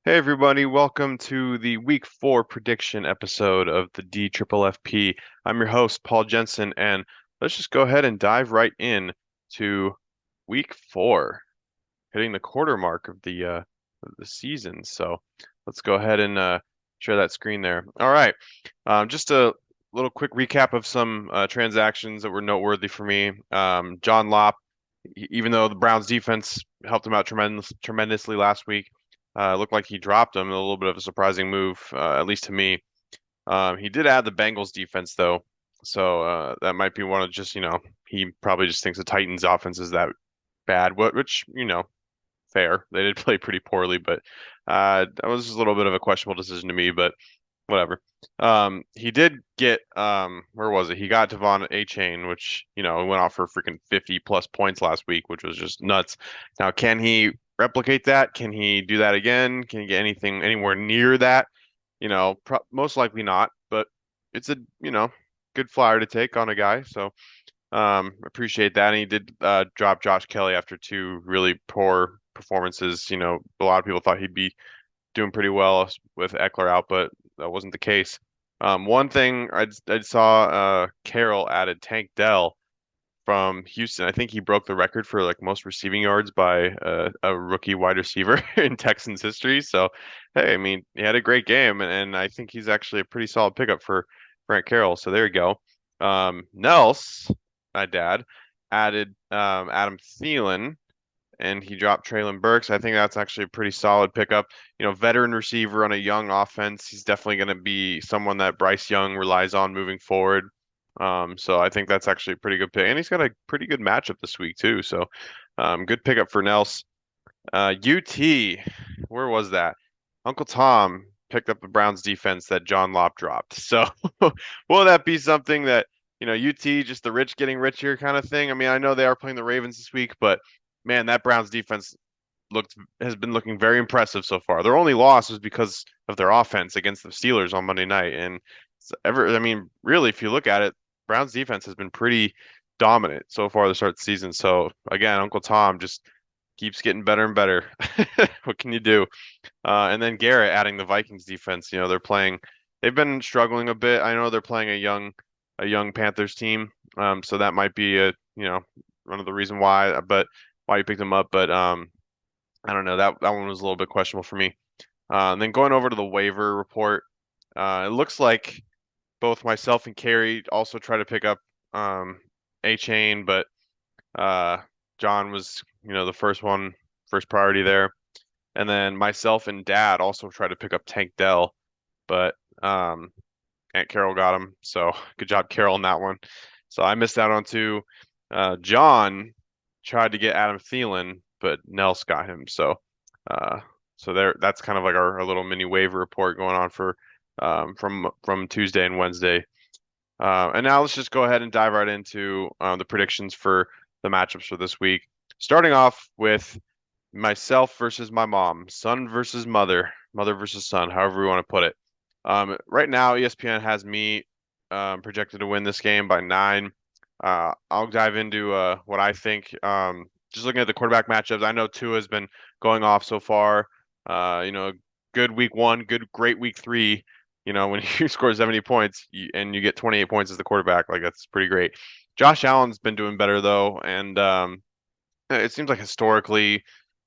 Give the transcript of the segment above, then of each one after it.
Hey everybody, welcome to the Week 4 prediction episode of the DFFFP. I'm your host, Paul Jensen, and let's just go ahead and dive right in to Week 4, hitting the quarter mark of the season. So let's go ahead and share that screen there. All right, just a little quick recap of some transactions that were noteworthy for me. John Lopp, even though the Browns defense helped him out tremendously last week. Looked like he dropped him. A little bit of a surprising move, at least to me. He did add the Bengals defense though, so that might be one of just he probably just thinks the Titans offense is that bad. Which fair. They did play pretty poorly, but that was a little bit of a questionable decision to me. But whatever. He did get where was it? He got Devon A-Chain, which went off for freaking 50 plus points last week, which was just nuts. Now, can he replicate that? Can he do that again? Can he get anything anywhere near that? Most likely not, but it's a good flyer to take on a guy. So appreciate that. And he did drop Josh Kelly after two really poor performances. A lot of people thought he'd be doing pretty well with Eckler out, but that wasn't the case. One thing I saw Carroll added Tank Dell from Houston. I think he broke the record for like most receiving yards by a rookie wide receiver in Texans history. So, hey, I mean, he had a great game, and I think he's actually a pretty solid pickup for Frank Carroll. So there you go. Nels, my dad, added Adam Thielen and he dropped Traylon Burks. I think that's actually a pretty solid pickup. Veteran receiver on a young offense. He's definitely going to be someone that Bryce Young relies on moving forward. So I think that's actually a pretty good pick. And he's got a pretty good matchup this week too. So good pickup for Nels. UT, where was that? Uncle Tom picked up the Browns defense that John Lopp dropped. So will that be something that, UT, just the rich getting richer kind of thing? I mean, I know they are playing the Ravens this week, but man, that Browns defense has been looking very impressive so far. Their only loss was because of their offense against the Steelers on Monday night. And I mean, really, if you look at it, Browns defense has been pretty dominant so far to start the season. So again, Uncle Tom just keeps getting better and better. What can you do? And then Garrett adding the Vikings defense. They've been struggling a bit. I know they're playing a young Panthers team. So that might be one of the reason why you picked them up. But I don't know. That one was a little bit questionable for me. And then going over to the waiver report, it looks like both myself and Carrie also try to pick up A-Chain, but uh, John was, the first priority there. And then myself and Dad also tried to pick up Tank Dell, but Aunt Carol got him. So good job, Carol, on that one. So I missed out on two. John tried to get Adam Thielen, but Nels got him. Uh, so that's kind of like our little mini waiver report going on for from Tuesday and Wednesday. And now let's just go ahead and dive right into the predictions for the matchups for this week. Starting off with myself versus my mom, son versus mother, mother versus son, however we want to put it. Right now, ESPN has me projected to win this game by 9. I'll dive into what I think. Just looking at the quarterback matchups, I know Tua has been going off so far. Good week 1, great week 3. When you score 70 points and you get 28 points as the quarterback, like that's pretty great. Josh Allen's been doing better though, and it seems like historically,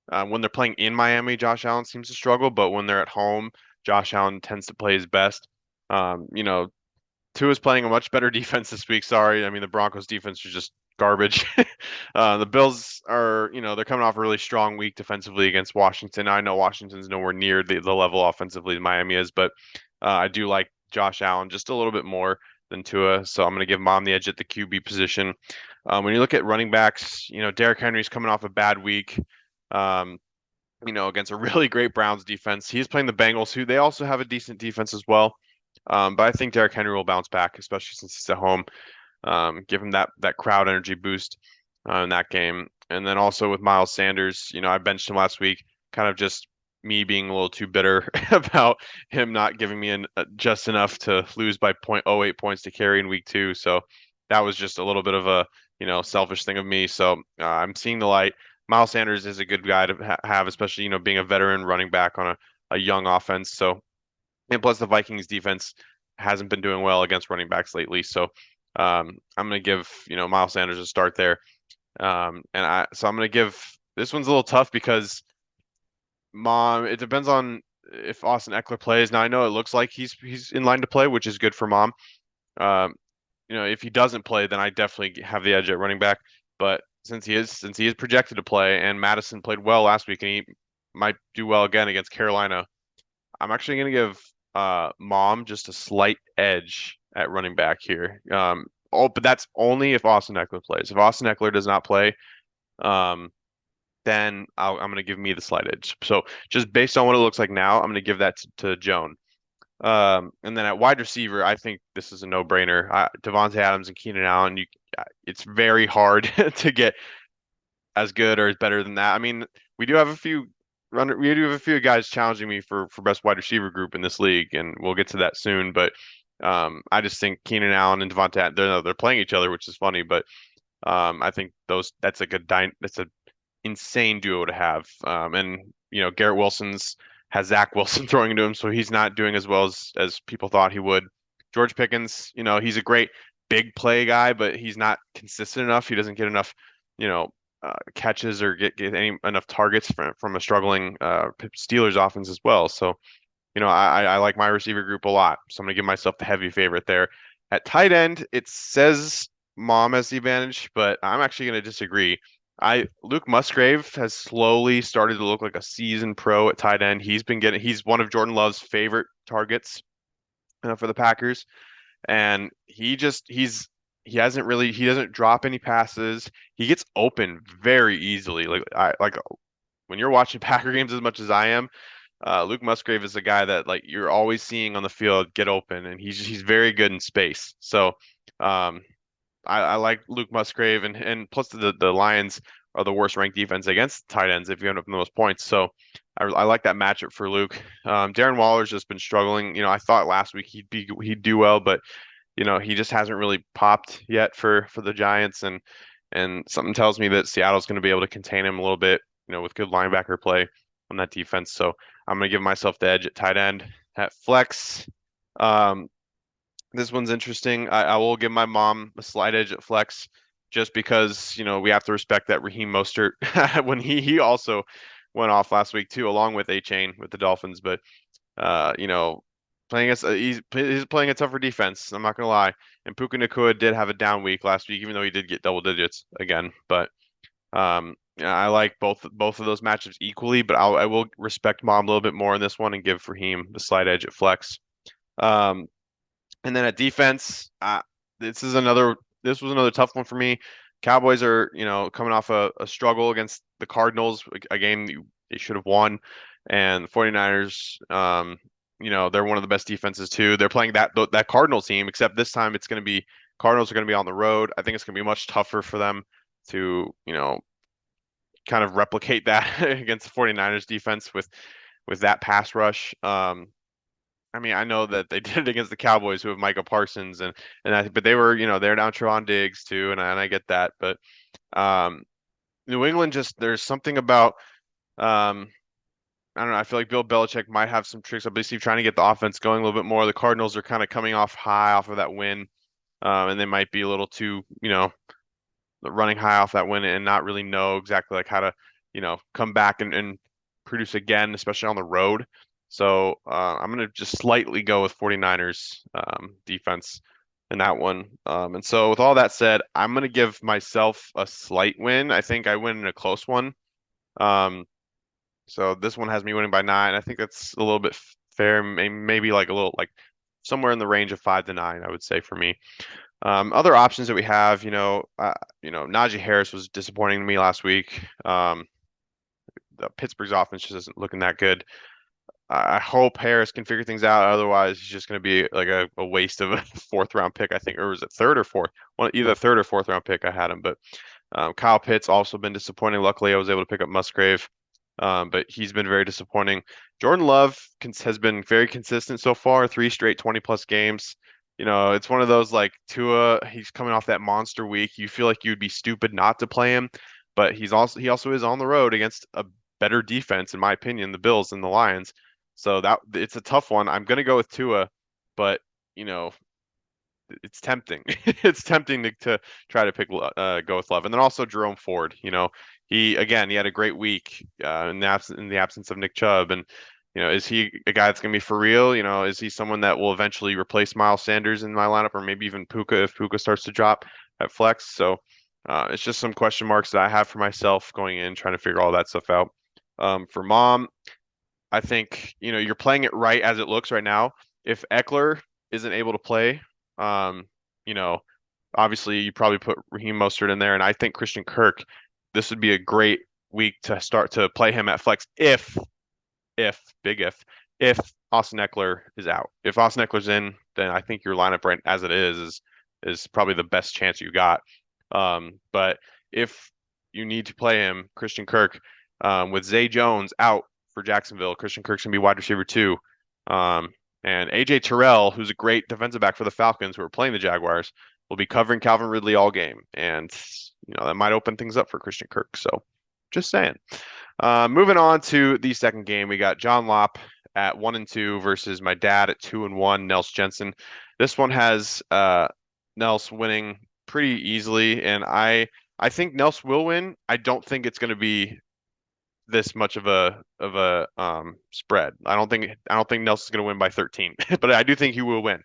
when they're playing in Miami, Josh Allen seems to struggle, but when they're at home, Josh Allen tends to play his best. Tua's playing a much better defense this week. Sorry, I mean the Broncos defense is just garbage. The Bills are, they're coming off a really strong week defensively against Washington. I know Washington's nowhere near the level offensively Miami is, but I do like Josh Allen just a little bit more than Tua, so I'm going to give Mom the edge at the QB position. When you look at running backs, Derrick Henry's coming off a bad week. Um, against a really great Browns defense. He's playing the Bengals, who they also have a decent defense as well. But I think Derrick Henry will bounce back, especially since he's at home. Give him that crowd energy boost in that game. And then also with Miles Sanders, I benched him last week, kind of just me being a little too bitter about him not giving me just enough to lose by 0.08 points to carry in week 2. So that was just a little bit of a selfish thing of me. So I'm seeing the light. Miles Sanders is a good guy to have, especially being a veteran running back on a young offense. So, and plus the Vikings defense hasn't been doing well against running backs lately. So, I'm going to give, Miles Sanders a start there. I'm going to give this one's a little tough because it depends on if Austin Eckler plays. Now I know it looks like he's in line to play, which is good for mom. Um, if he doesn't play, then I definitely have the edge at running back. But since he is projected to play, and Madison played well last week, and he might do well again against Carolina, I'm actually going to give Mom just a slight edge at running back here. But that's only if Austin Eckler plays. If Austin Eckler does not play, um, then I'm going to give me the slight edge. So just based on what it looks like now, I'm going to give that to Joan. And then at wide receiver, I think this is a no-brainer. Devontae Adams and Keenan Allen, it's very hard to get as good or as better than that. I mean, we do have a few we do have a few guys challenging me for best wide receiver group in this league, and we'll get to that soon. But I just think Keenan Allen and Devontae, they're playing each other, which is funny. But I think that's a insane duo to have. And Garrett Wilson's has Zach Wilson throwing into him, so he's not doing as well as people thought he would. George Pickens, he's a great big play guy, but he's not consistent enough. He doesn't get enough, catches or get enough targets from a struggling Steelers offense as well. So, I like my receiver group a lot. So I'm gonna give myself the heavy favorite there. At tight end, it says mom has the advantage, but I'm actually gonna disagree. Luke Musgrave has slowly started to look like a seasoned pro at tight end. He's one of Jordan Love's favorite targets for the Packers, and he doesn't drop any passes. He gets open very easily. Like when you're watching Packer games as much as I am, Luke Musgrave is a guy that like you're always seeing on the field get open, and he's very good in space. So um, I like Luke Musgrave, and plus the Lions are the worst ranked defense against tight ends if you end up in the most points. So I like that matchup for Luke. Darren Waller's just been struggling. I thought last week he'd do well, but he just hasn't really popped yet for the Giants, and something tells me that Seattle's going to be able to contain him a little bit, with good linebacker play on that defense. So I'm going to give myself the edge at tight end. At flex, um, this one's interesting. I will give my mom a slight edge at flex just because, we have to respect that Raheem Mostert when he also went off last week too, along with A-Chain with the Dolphins. But uh, you know, he's playing a tougher defense. I'm not gonna lie. And Puka Nacua did have a down week last week, even though he did get double digits again. But I like both of those matchups equally, but I will respect Mom a little bit more in this one and give Raheem the slight edge at flex. Um, and then at defense, this is another this was another tough one for me. Cowboys are, coming off a struggle against the Cardinals, a game they should have won, and the 49ers, they're one of the best defenses too. They're playing that Cardinals team, except this time it's going to be Cardinals are going to be on the road. I think it's going to be much tougher for them to, kind of replicate that against the 49ers defense with that pass rush. I mean, I know that they did it against the Cowboys who have Micah Parsons but they were, they're down Trevon Diggs too, and I get that. But New England there's something about I don't know, I feel like Bill Belichick might have some tricks up his sleeve trying to get the offense going a little bit more. The Cardinals are kind of coming off high off of that win. And they might be a little too, running high off that win and not really know exactly like how to, come back and produce again, especially on the road. So I'm going to just slightly go with 49ers defense in that one. And so with all that said, I'm going to give myself a slight win. I think I win in a close one. So this one has me winning by 9. I think that's a little bit fair, maybe like a little like somewhere in the range of 5 to 9, I would say for me. Other options that we have, Najee Harris was disappointing to me last week. The Pittsburgh's offense just isn't looking that good. I hope Harris can figure things out. Otherwise, he's just going to be like a waste of a fourth round pick, I think, or was it third or fourth? Either third or fourth round pick. I had him, but Kyle Pitts also been disappointing. Luckily, I was able to pick up Musgrave, but he's been very disappointing. Jordan Love has been very consistent so far, 3 straight 20+ games. It's one of those like Tua, he's coming off that monster week. You feel like you'd be stupid not to play him, but he also is on the road against a better defense, in my opinion, the Bills and the Lions. So that it's a tough one. I'm gonna go with Tua, but you know, it's tempting. It's tempting to try to pick go with Love, and then also Jerome Ford. He had a great week in the absence of Nick Chubb, and is he a guy that's gonna be for real? Is he someone that will eventually replace Miles Sanders in my lineup, or maybe even Puka if Puka starts to drop at flex? So it's just some question marks that I have for myself going in, trying to figure all that stuff out. For mom, I think, you're playing it right as it looks right now. If Eckler isn't able to play, um, you know, obviously you probably put Raheem Mostert in there, and I think Christian Kirk, this would be a great week to start to play him at flex big if Austin Eckler is out. If Austin Eckler's in, then I think your lineup right as it is probably the best chance you got. But if you need to play him, Christian Kirk, with Zay Jones out for Jacksonville, Christian Kirk's gonna be wide receiver too. Um, and AJ Terrell, who's a great defensive back for the Falcons, who are playing the Jaguars, will be covering Calvin Ridley all game, and that might open things up for Christian Kirk. So, just saying. Moving on to the second game, we got John Lopp at 1-2 versus my dad at 2-1, Nels Jensen. This one has Nels winning pretty easily, and I think Nels will win. I don't think it's going to be this much of a spread. I don't think Nelson's going to win by 13, but I do think he will win.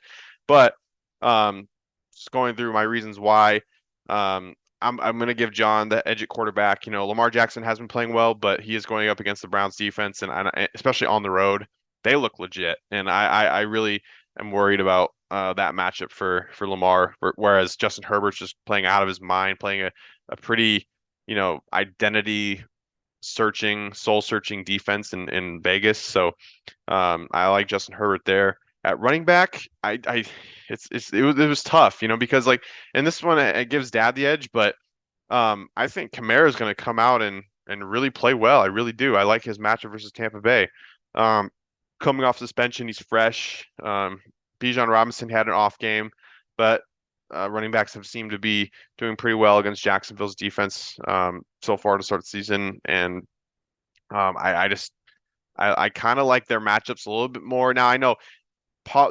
But just going through my reasons why, I'm going to give John the edge at quarterback. Lamar Jackson has been playing well, but he is going up against the Browns defense, and especially on the road, they look legit. And I really am worried about that matchup for Lamar. Whereas Justin Herbert's just playing out of his mind, playing a pretty identity searching, soul searching defense in Vegas. So I like Justin Herbert there. At running back, it was tough, because like in this one it gives Dad the edge, but I think Kamara is going to come out and really play well. I really do. I like his matchup versus Tampa Bay. Um, Coming off suspension, he's fresh. Bijan Robinson had an off game, but running backs have seemed to be doing pretty well against Jacksonville's defense so far to start the season, and I kind of like their matchups a little bit more. Now I know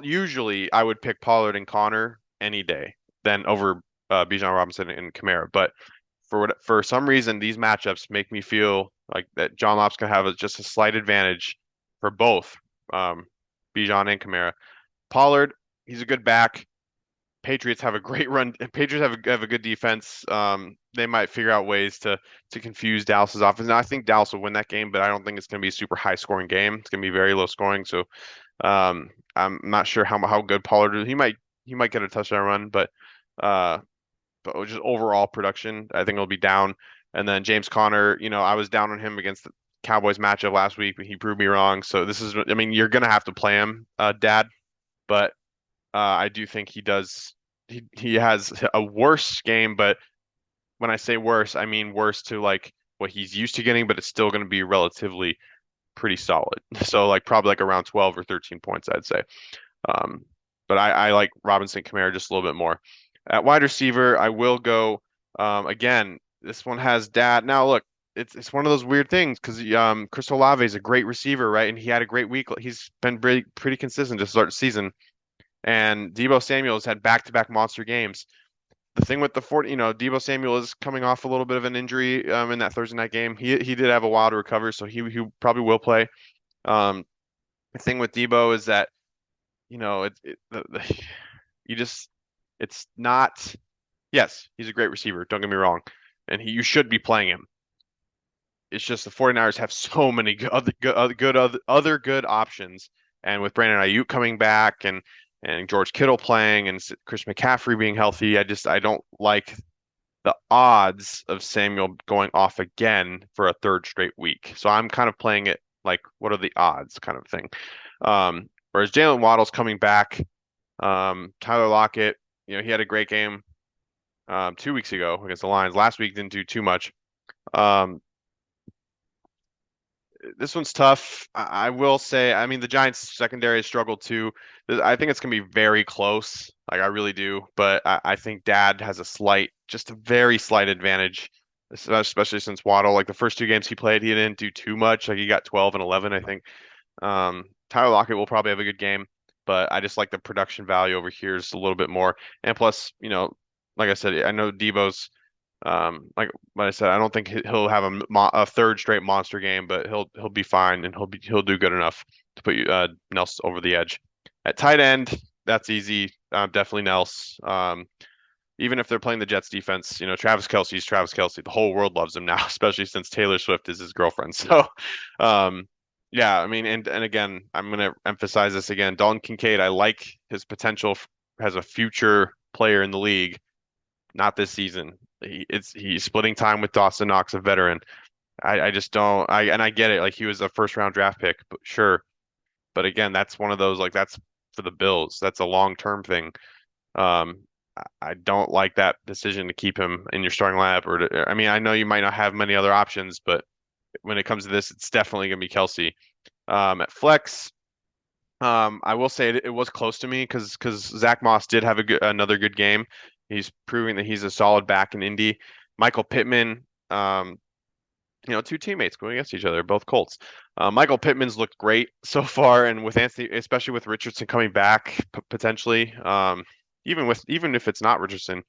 usually I would pick Pollard and Connor any day than over Bijan Robinson and Kamara, but for some reason these matchups make me feel like that John Lopp's gonna have just a slight advantage for both Bijan and Kamara. Pollard, he's a good back. Patriots have a great run. Patriots have a good defense. They might figure out ways to confuse Dallas's offense. And I think Dallas will win that game, but I don't think it's going to be a super high scoring game. It's going to be very low scoring. So I'm not sure how good Pollard is. He might get a touchdown run, uh, but just overall production, I think it'll be down. And then James Conner, I was down on him against the Cowboys matchup last week, but he proved me wrong. So I mean, you're gonna have to play him, Dad, but I do think he does. He has a worse game, but when I say worse, I mean worse to like what he's used to getting, but it's still going to be relatively pretty solid. So like probably like around 12 or 13 points, I'd say. Um, but I like Robinson Kamara just a little bit more. At wide receiver, I will go again. This one has Dad. Now look, it's one of those weird things because Chris Olave is a great receiver, right? And he had a great week. He's been pretty consistent to start the season. And Deebo Samuel's had back-to-back monster games. The thing with the Deebo Samuel is coming off a little bit of an injury in that Thursday night game. He did have a while to recover, so he probably will play. Um, the thing with Deebo is that you just it's not. Yes, he's a great receiver. Don't get me wrong, and you should be playing him. It's just the 49ers have so many other good options, and with Brandon Ayuk coming back and George Kittle playing and Chris McCaffrey being healthy, I don't like the odds of Samuel going off again for a third straight week. So I'm kind of playing it like, what are the odds kind of thing. Whereas Jalen Waddle's coming back. Tyler Lockett, he had a great game 2 weeks ago against the Lions. Last week didn't do too much. This one's tough. I will say, I mean, the Giants secondary has struggled too. I think it's gonna be very close. Like I really do, but I think Dad has just a very slight advantage, especially since Waddle, like the first two games he played, he didn't do too much. Like he got 12 and 11, I think. Tyler Lockett will probably have a good game, but I just like the production value over here is a little bit more. And plus, like I said, I know Debo's like what I said, I don't think he'll have a third straight monster game, but he'll be fine and he'll do good enough to put you Nels over the edge. At tight end, that's easy. Definitely Nels. Even if they're playing the Jets defense, Travis Kelce's Travis Kelce. The whole world loves him now, especially since Taylor Swift is his girlfriend. So, um, yeah, I mean, and again, I'm gonna emphasize this again. Dalton Kincaid, I like his potential as a future player in the league. Not this season. He's splitting time with Dawson Knox, a veteran. I just don't. I get it. Like he was a first round draft pick, but sure. But again, that's one of those like that's for the Bills. That's a long term thing. Um, I don't like that decision to keep him in your starting lineup. I mean, I know you might not have many other options, but when it comes to this, it's definitely going to be Kelsey. At flex, I will say it was close to me because Zach Moss did have another good game. He's proving that he's a solid back in Indy. Michael Pittman, two teammates going against each other, both Colts. Michael Pittman's looked great so far, and with Anthony, especially with Richardson coming back potentially, even if it's not Richardson,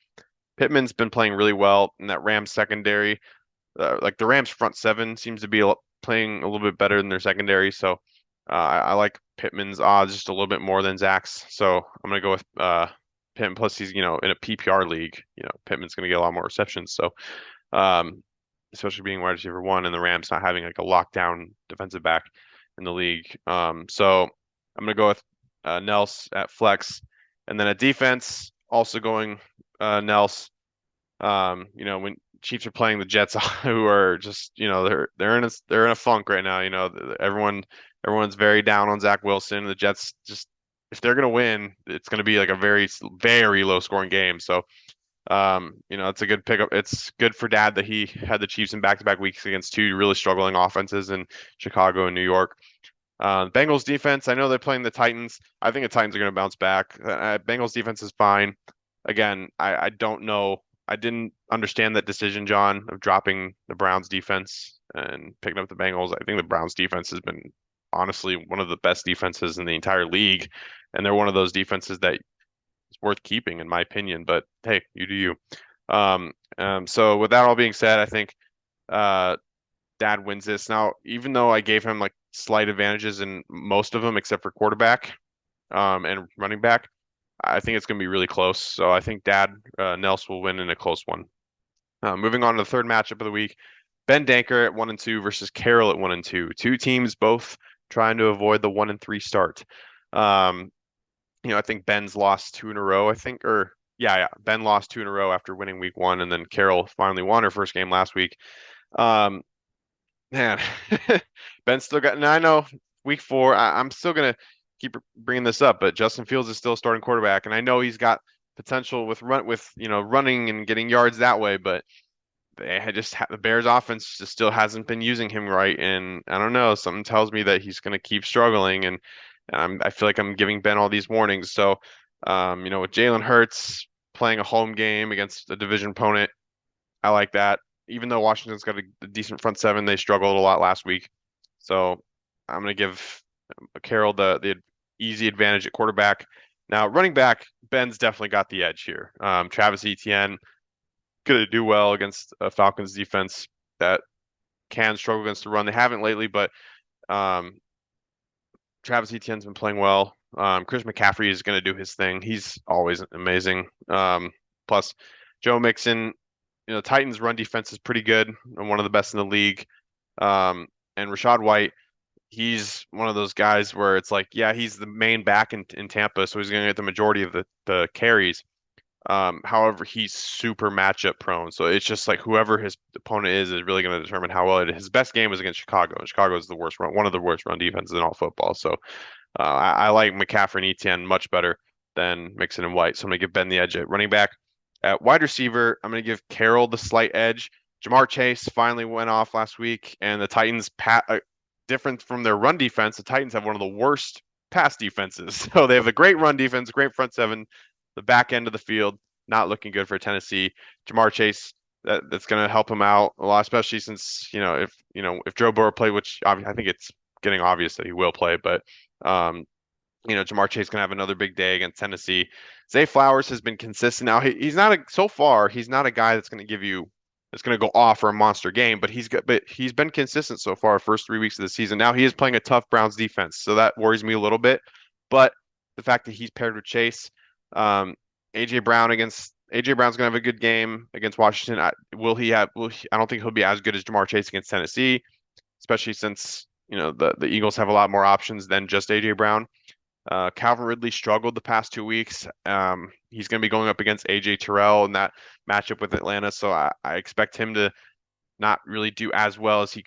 Pittman's been playing really well in that Rams secondary. Like the Rams front seven seems to be playing a little bit better than their secondary, so I like Pittman's odds just a little bit more than Zach's. So I'm gonna go with Pittman. Plus, he's in a PPR league. Pittman's gonna get a lot more receptions. So um, especially being wide receiver one and the Rams not having like a lockdown defensive back in the league. So I'm gonna go with Nels at flex, and then at defense also going Nels. When Chiefs are playing the Jets, who are just, they're in a funk right now. Everyone's very down on Zach Wilson. The Jets just, if they're gonna win, it's gonna be like a very, very low scoring game. So, it's a good pickup. It's good for Dad that he had the Chiefs in back-to-back weeks against two really struggling offenses in Chicago and New York. Bengals defense, I know they're playing the Titans. I think the Titans are going to bounce back. Bengals defense is fine. Again, I don't know. I didn't understand that decision, John, of dropping the Browns defense and picking up the Bengals. I think the Browns defense has been honestly one of the best defenses in the entire league, and they're one of those defenses that is worth keeping, in my opinion. But hey, you do you. So with that all being said, I think uh, Dad wins this. Now, even though I gave him like slight advantages in most of them except for quarterback and running back, I think it's going to be really close. So I think Dad Nels will win in a close one. Moving on to the third matchup of the week, Ben Danker at 1-2 versus Carroll at 1-2. Two teams both trying to avoid the 1-3 start. I think Ben's lost two in a row. I think, or yeah, Ben lost two in a row after winning week one, and then Carroll finally won her first game last week. Um, Man, Ben still got, and I know week four, I'm still gonna keep bringing this up, but Justin Fields is still starting quarterback, and I know he's got potential with running and getting yards that way, but they had the Bears offense just still hasn't been using him right, and I don't know, something tells me that he's gonna keep struggling, and I feel like I'm giving Ben all these warnings. So, with Jalen Hurts playing a home game against a division opponent, I like that. Even though Washington's got a decent front seven, they struggled a lot last week. So I'm going to give Carroll the easy advantage at quarterback. Now, running back, Ben's definitely got the edge here. Travis Etienne going to do well against a Falcons defense that can struggle against the run. They haven't lately, but um, Travis Etienne's been playing well. Chris McCaffrey is going to do his thing. He's always amazing. Plus, Joe Mixon, Titans' run defense is pretty good and one of the best in the league. And Rachaad White, he's one of those guys where it's like, yeah, he's the main back in Tampa, so he's going to get the majority of the carries. However, he's super matchup prone, so it's just like whoever his opponent is really going to determine how well it is. His best game was against Chicago, and Chicago is one of the worst run defenses in all football. So I like McCaffrey and Etienne much better than Mixon and White. So I'm going to give Ben the edge at running back. At wide receiver, I'm going to give Carroll the slight edge. Jamar Chase finally went off last week, and the Titans, different from their run defense, the Titans have one of the worst pass defenses. So they have a great run defense, great front seven. The back end of the field, not looking good for Tennessee. Jamar Chase, that's going to help him out a lot, especially since if Joe Burrow played, which I think it's getting obvious that he will play, but um, Jamar Chase gonna have another big day against Tennessee. Zay Flowers has been consistent. Now he's not so far he's not a guy that's gonna go off for a monster game, but he's been consistent so far first 3 weeks of the season. Now he is playing a tough Browns defense, so that worries me a little bit. But the fact that he's paired with Chase, um, AJ Brown's gonna have a good game against Washington. I don't think he'll be as good as Jamar Chase against Tennessee, especially since the Eagles have a lot more options than just AJ Brown. Calvin Ridley struggled the past 2 weeks. He's going to be going up against AJ Terrell in that matchup with Atlanta, so I expect him to not really do as well as he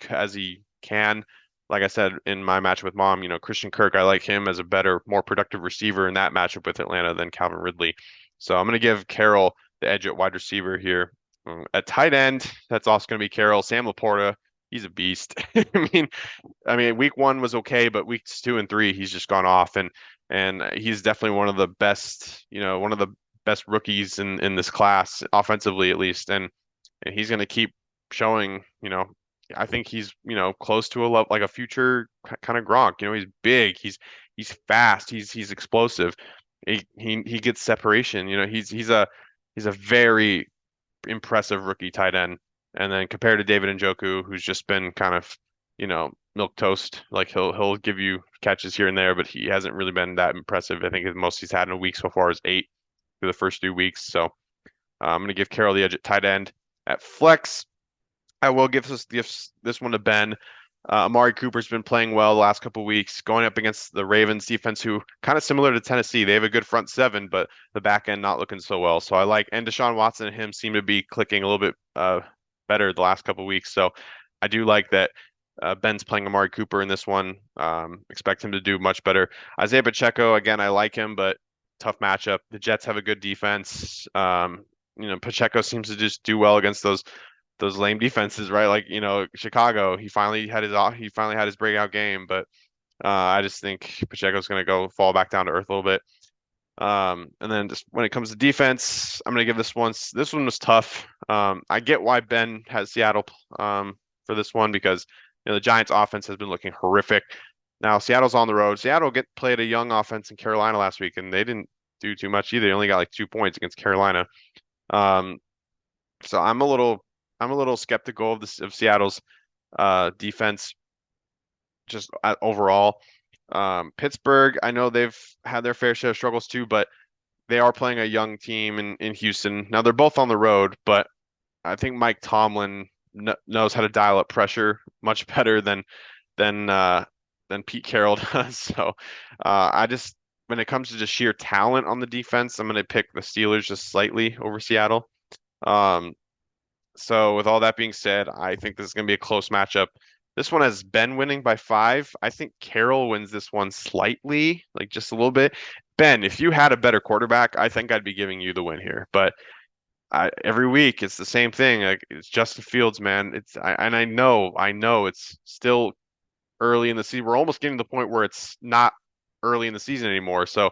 can. Like I said in my match with Mom, Christian Kirk, I like him as a better, more productive receiver in that matchup with Atlanta than Calvin Ridley. So I'm going to give Carroll the edge at wide receiver here. At tight end, that's also going to be Carroll. Sam Laporta, he's a beast. I mean, week one was okay, but weeks 2 and 3, he's just gone off, and he's definitely one of the best rookies in this class, offensively at least, and he's going to keep showing. I think he's close to a level like a future kind of Gronk. He's big, he's fast, he's explosive. He gets separation. He's a very impressive rookie tight end. And then compared to David Njoku, who's just been kind of, milk toast. Like he'll give you catches here and there, but he hasn't really been that impressive. I think the most he's had in a week so far is 8 through the first 3 weeks. So I'm going to give Carroll the edge at tight end. At flex, I will give this one to Ben. Amari Cooper's been playing well the last couple of weeks, going up against the Ravens defense, who kind of similar to Tennessee. They have a good front seven, but the back end not looking so well. So I like, and Deshaun Watson and him seem to be clicking a little bit better the last couple of weeks. So I do like that. Ben's playing Amari Cooper in this one. Expect him to do much better. Isaiah Pacheco, again, I like him, but tough matchup. The Jets have a good defense. Pacheco seems to just do well against those lame defenses, right? Like, Chicago, he finally had his breakout game, but I just think Pacheco's going to go fall back down to earth a little bit. And then just when it comes to defense, I'm going to give this one. This one was tough. I get why Ben has Seattle for this one because the Giants' offense has been looking horrific. Now Seattle's on the road. Seattle played a young offense in Carolina last week, and they didn't do too much either. They only got like 2 points against Carolina. So I'm a little skeptical of Seattle's defense just overall. Pittsburgh, I know they've had their fair share of struggles too, but they are playing a young team in Houston. Now they're both on the road, but I think Mike Tomlin knows how to dial up pressure much better than Pete Carroll does. So when it comes to just sheer talent on the defense, I'm going to pick the Steelers just slightly over Seattle. So with all that being said, I think this is going to be a close matchup. This one has Ben winning by 5. I think Carroll wins this one slightly, like just a little bit. Ben, if you had a better quarterback, I think I'd be giving you the win here. But every week it's the same thing. Like it's Justin Fields, man. I know it's still early in the season. We're almost getting to the point where it's not early in the season anymore. So,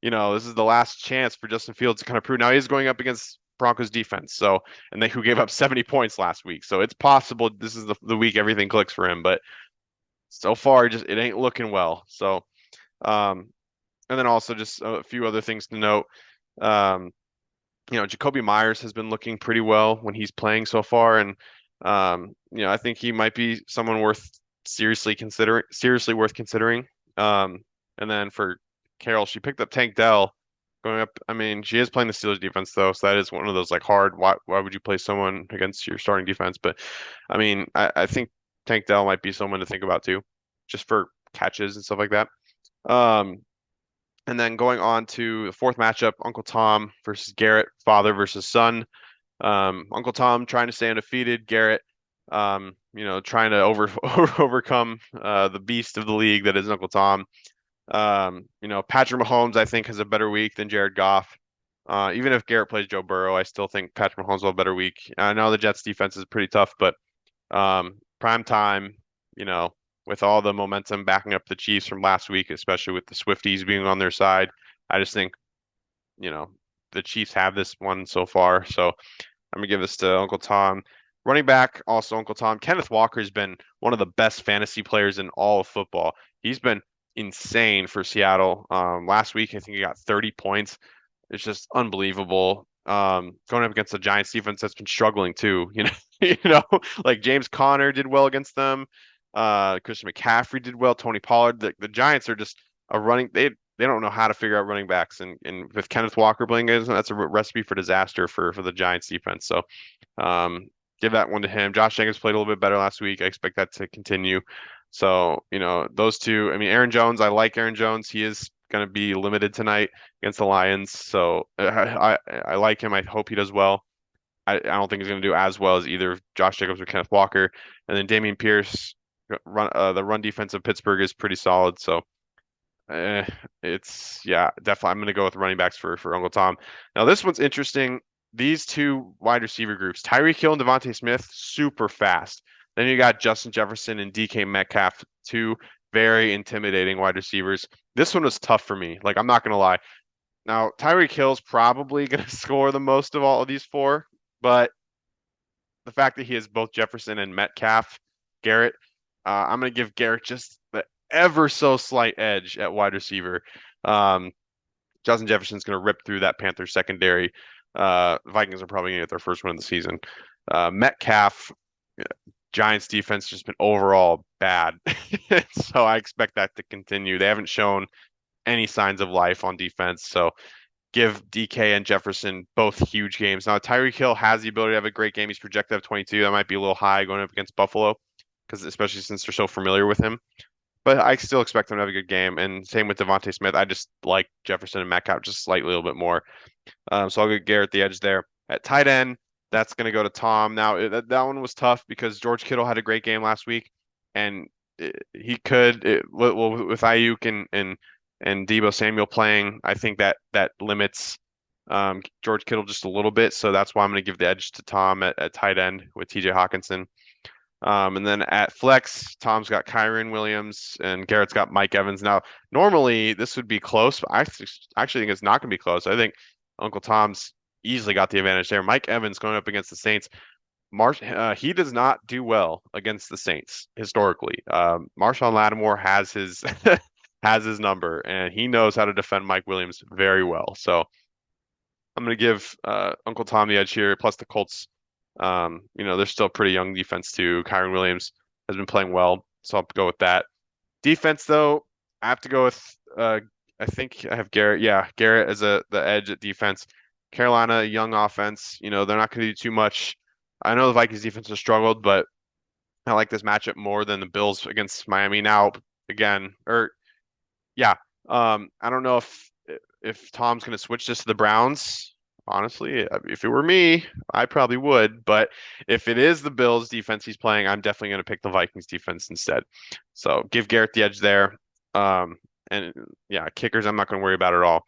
this is the last chance for Justin Fields to kind of prove. Now he's going up against Broncos defense. So, and who gave up 70 points last week. So it's possible this is the week everything clicks for him, but so far it ain't looking well. So, and then also just a few other things to note. Jacoby Myers has been looking pretty well when he's playing so far, and I think he might be someone seriously worth considering. And then for Carroll, she picked up Tank Dell going up. I mean, she is playing the Steelers defense though, so that is one of those like hard. Why would you play someone against your starting defense? But I mean, I think Tank Dell might be someone to think about too, just for catches and stuff like that. And then going on to the fourth matchup, Uncle Tom versus Garrett, father versus son. Uncle Tom trying to stay undefeated. Garrett, trying to overcome the beast of the league that is Uncle Tom. Patrick Mahomes, I think, has a better week than Jared Goff. Even if Garrett plays Joe Burrow, I still think Patrick Mahomes will have a better week. I know the Jets defense is pretty tough, but prime time, with all the momentum backing up the Chiefs from last week, especially with the Swifties being on their side, I just think, the Chiefs have this one so far. So I'm gonna give this to Uncle Tom. Running back, also Uncle Tom. Kenneth Walker has been one of the best fantasy players in all of football. He's been insane for Seattle. Last week, I think he got 30 points. It's just unbelievable. Going up against the Giants defense that's been struggling too. You know, like James Conner did well against them. Christian McCaffrey did well. Tony Pollard. The Giants are just a running. They don't know how to figure out running backs, and with Kenneth Walker playing, that's a recipe for disaster for the Giants defense. So, give that one to him. Josh Jacobs played a little bit better last week. I expect that to continue. So, those two. I mean, Aaron Jones. I like Aaron Jones. He is going to be limited tonight against the Lions. So I like him. I hope he does well. I don't think he's going to do as well as either Josh Jacobs or Kenneth Walker. And then Dameon Pierce, the run defense of Pittsburgh is pretty solid. So uh, it's yeah, definitely. I'm going to go with running backs for Uncle Tom. Now this one's interesting. These two wide receiver groups, Tyreek Hill and Devontae Smith, super fast. Then you got Justin Jefferson and DK Metcalf, two very intimidating wide receivers. This one was tough for me. Like I'm not going to lie. Now Tyreek Hill's probably going to score the most of all of these four, but the fact that he has both Jefferson and Metcalf, Garrett, I'm going to give Garrett just the ever so slight edge at wide receiver. Um, Justin Jefferson's going to rip through that Panthers secondary. Vikings are probably going to get their first win of the season. Metcalf, Giants defense just been overall bad. So I expect that to continue. They haven't shown any signs of life on defense. So give DK and Jefferson both huge games. Now, Tyreek Hill has the ability to have a great game. He's projected to have 22. That might be a little high going up against Buffalo, because especially since they're so familiar with him. But I still expect him to have a good game. And same with Devontae Smith. I just like Jefferson and Metcalf just slightly a little bit more. So I'll get Garrett the edge there. At tight end, that's going to go to Tom. Now, that one was tough because George Kittle had a great game last week, and he could, with Ayuk and Deebo Samuel playing, I think that limits George Kittle just a little bit. So that's why I'm going to give the edge to Tom at tight end with TJ Hawkinson. And then at flex, Tom's got Kyren Williams and Garrett's got Mike Evans. Now, normally this would be close, but I actually think it's not going to be close. I think Uncle Tom's easily got the advantage there. Mike Evans going up against the Saints. He does not do well against the Saints historically. Marshawn Lattimore has his has his number, and he knows how to defend Mike Williams very well. So I'm going to give Uncle Tom the edge here. Plus the Colts, they're still pretty young defense too. Kyren Williams has been playing well, so I'll go with that. Defense though, I have to go with I think I have Garrett. Yeah, Garrett as the edge at defense. Carolina, young offense. They're not going to do too much. I know the Vikings defense has struggled, but I like this matchup more than the Bills against Miami. Now, again, yeah, I don't know if Tom's going to switch this to the Browns. Honestly, if it were me, I probably would. But if it is the Bills defense he's playing, I'm definitely going to pick the Vikings defense instead. So give Garrett the edge there. And yeah, kickers, I'm not going to worry about at all.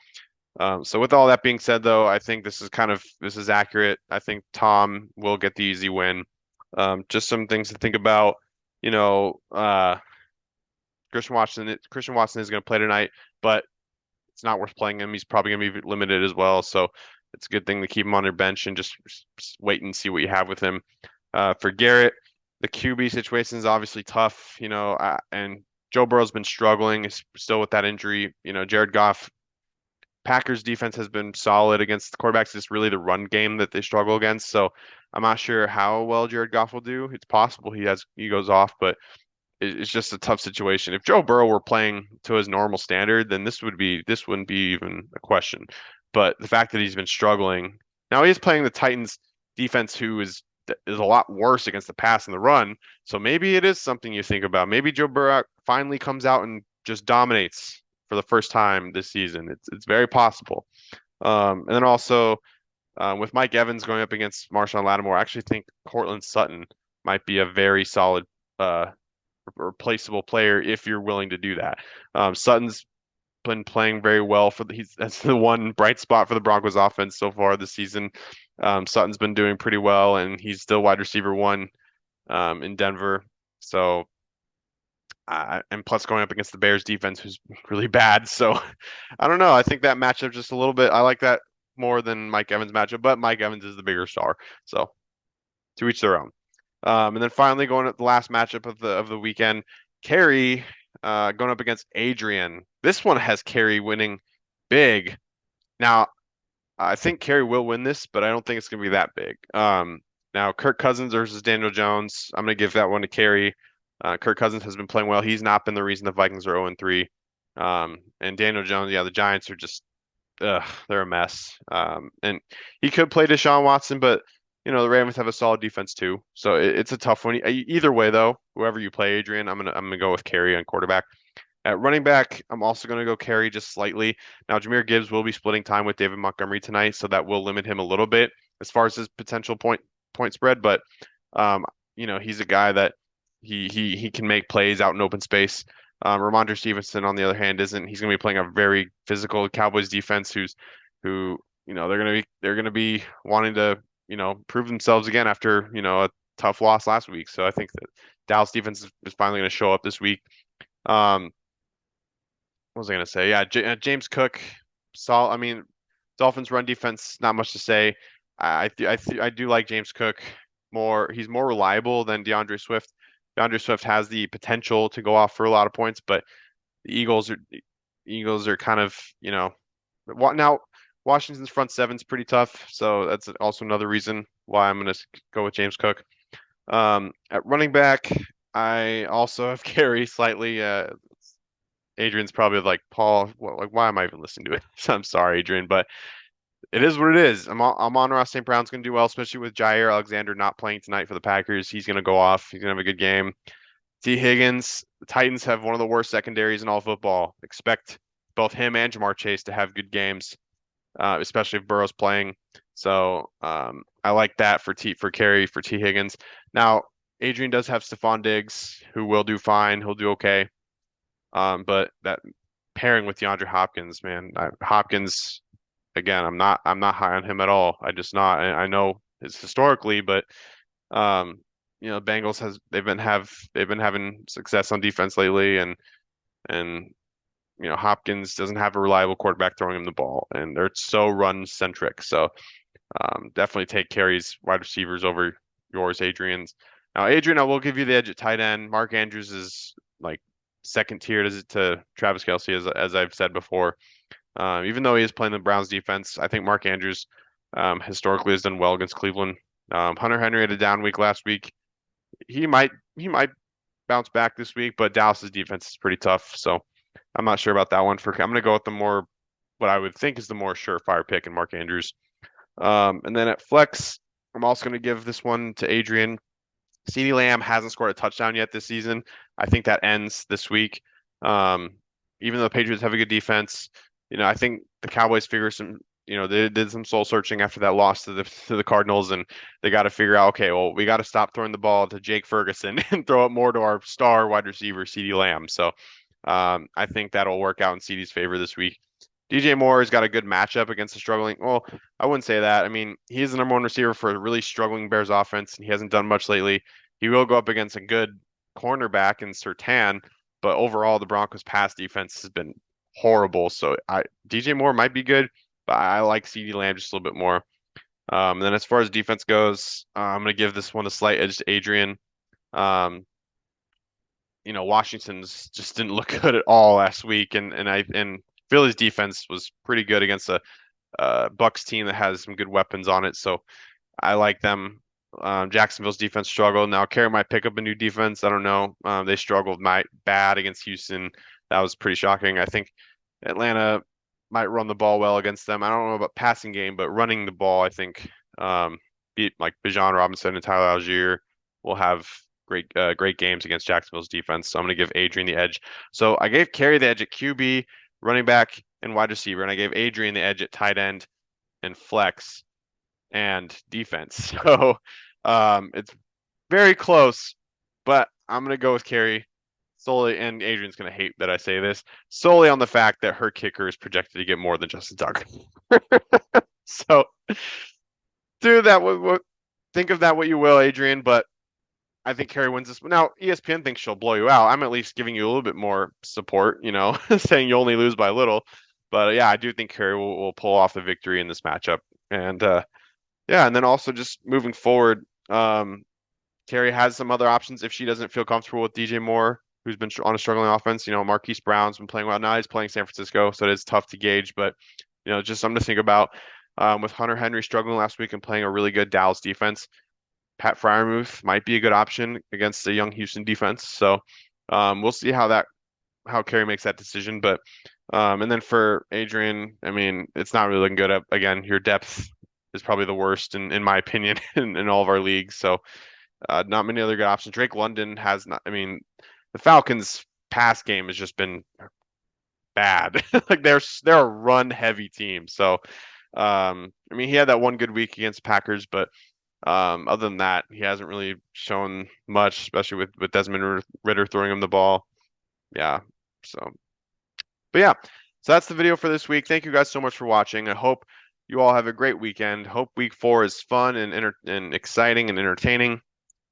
So with all that being said, though, I think this is accurate. I think Tom will get the easy win. Just some things to think about. Christian Watson is going to play tonight, but it's not worth playing him. He's probably going to be limited as well. So it's a good thing to keep him on your bench and just wait and see what you have with him. For Garrett, the QB situation is obviously tough, and Joe Burrow's been struggling still with that injury. Jared Goff, Packers defense has been solid against the quarterbacks. It's really the run game that they struggle against. So I'm not sure how well Jared Goff will do. It's possible he goes off, but it's just a tough situation. If Joe Burrow were playing to his normal standard, then this wouldn't be even a question. But the fact that he's been struggling now, he is playing the Titans defense, who is a lot worse against the pass and the run. So maybe it is something you think about. Maybe Joe Burrow finally comes out and just dominates for the first time this season. It's very possible. And then also with Mike Evans going up against Marshawn Lattimore, I actually think Cortland Sutton might be a very solid replaceable player if you're willing to do that. Sutton's been playing very well that's the one bright spot for the Broncos offense so far this season. Sutton's been doing pretty well, and he's still wide receiver one in Denver. So and plus going up against the Bears defense, who's really bad. So I don't know. I think that matchup just a little bit. I like that more than Mike Evans matchup, but Mike Evans is the bigger star. So to each their own. And then finally going to the last matchup of the weekend, Carey going up against Adrian. This one has Carey winning big. Now, I think Carey will win this, but I don't think it's going to be that big. Now, Kirk Cousins versus Daniel Jones. I'm going to give that one to Carey. Kirk Cousins has been playing well. He's not been the reason the Vikings are 0-3. And Daniel Jones, yeah, the Giants are just, they're a mess. And he could play Deshaun Watson, but the Ravens have a solid defense too. So it's a tough one. Either way, though, whoever you play, Adrian, I'm gonna go with Carey on quarterback. At running back, I'm also going to go Carey just slightly. Now, Jahmyr Gibbs will be splitting time with David Montgomery tonight, so that will limit him a little bit as far as his potential point spread. But um, he's a guy that he can make plays out in open space. Ramondre Stevenson, on the other hand, isn't. He's going to be playing a very physical Cowboys defense, who they're going to be wanting to prove themselves again after a tough loss last week. So I think that Dallas defense is finally going to show up this week. Um, what was I gonna say? Yeah, James Cook. I mean, Dolphins run defense. Not much to say. I do like James Cook more. He's more reliable than DeAndre Swift. DeAndre Swift has the potential to go off for a lot of points, but the Eagles are kind of now Washington's front seven's pretty tough, so that's also another reason why I'm gonna go with James Cook. At running back, I also have Carey slightly. Adrian's probably like, Paul, like, why am I even listening to it? I'm sorry, Adrian, but it is what it is. I'm on Ross St. Brown's going to do well, especially with Jair Alexander not playing tonight for the Packers. He's going to go off. He's going to have a good game. T. Higgins, the Titans have one of the worst secondaries in all football. Expect both him and Jamar Chase to have good games, especially if Burrow's playing. So I like that for Carey for T. Higgins. Now, Adrian does have Stephon Diggs, who will do fine. He'll do okay. But that pairing with DeAndre Hopkins, man, Hopkins again, I'm not high on him at all. I just not. I know it's historically, but um, Bengals they've been having success on defense lately, and Hopkins doesn't have a reliable quarterback throwing him the ball, and they're so run centric. So definitely take Carey's wide receivers over yours, Adrian's. Now, Adrian, I will give you the edge at tight end. Mark Andrews is like second tier to Travis Kelce, as I've said before. Even though he is playing the Browns defense, I think Mark Andrews historically has done well against Cleveland. Hunter Henry had a down week last week. He might bounce back this week, but Dallas's defense is pretty tough, so I'm not sure about that one. I'm going to go with what I would think is the more surefire pick in Mark Andrews. And then at flex, I'm also going to give this one to Adrian. CeeDee Lamb hasn't scored a touchdown yet this season. I think that ends this week. Um, Even though the Patriots have a good defense, I think the Cowboys figure they did some soul searching after that loss to the Cardinals, and they got to figure out, okay, well, we got to stop throwing the ball to Jake Ferguson and throw it more to our star wide receiver, CeeDee Lamb. So I think that'll work out in CeeDee's favor this week. DJ Moore has got a good matchup against the struggling. Well, I wouldn't say that. I mean, he's the number one receiver for a really struggling Bears offense, and he hasn't done much lately. He will go up against a good cornerback in Surtain, but overall, the Broncos' pass defense has been horrible. So DJ Moore might be good, but I like CeeDee Lamb just a little bit more. And then as far as defense goes, I'm going to give this one a slight edge to Adrian. Um, Washington's just didn't look good at all last week, and Philly's defense was pretty good against a Bucks team that has some good weapons on it. So I like them. Jacksonville's defense struggled. Now Carey might pick up a new defense. I don't know. They struggled bad against Houston. That was pretty shocking. I think Atlanta might run the ball well against them. I don't know about passing game, but running the ball, I think like Bijan Robinson and Tyler Algier will have great games against Jacksonville's defense. So I'm going to give Adrian the edge. So I gave Carey the edge at QB, running back, and wide receiver, and I gave Adrian the edge at tight end and flex and defense. So it's very close, but I'm going to go with Carey solely, and Adrian's going to hate that I say this, solely on the fact that her kicker is projected to get more than Justin Tucker. So do that. Think of that what you will, Adrian, but I think Carey wins this. Now, ESPN thinks she'll blow you out. I'm at least giving you a little bit more support, saying you only lose by little. But yeah, I do think Carey will pull off the victory in this matchup. And yeah, and then also just moving forward, Terry has some other options if she doesn't feel comfortable with DJ Moore, who's been on a struggling offense. Marquise Brown's been playing well. Now he's playing San Francisco, so it is tough to gauge, but just something to think about. With Hunter Henry struggling last week and playing a really good Dallas defense, Pat Freiermuth might be a good option against the young Houston defense. So we'll see how Carey makes that decision. But and then for Adrian, I mean, it's not really looking good. Again, your depth is probably the worst in my opinion in all of our leagues. So not many other good options. Drake London has not. I mean, the Falcons' pass game has just been bad. Like they're a run heavy team. So I mean, he had that one good week against Packers, but other than that, he hasn't really shown much, especially with Desmond Ritter throwing him the ball. Yeah. So, but yeah, so that's the video for this week. Thank you guys so much for watching. I hope you all have a great weekend. Hope week 4 is fun and exciting and entertaining.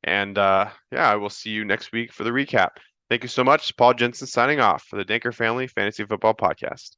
And yeah, I will see you next week for the recap. Thank you so much. Paul Jensen signing off for the Danker Family Fantasy Football Podcast.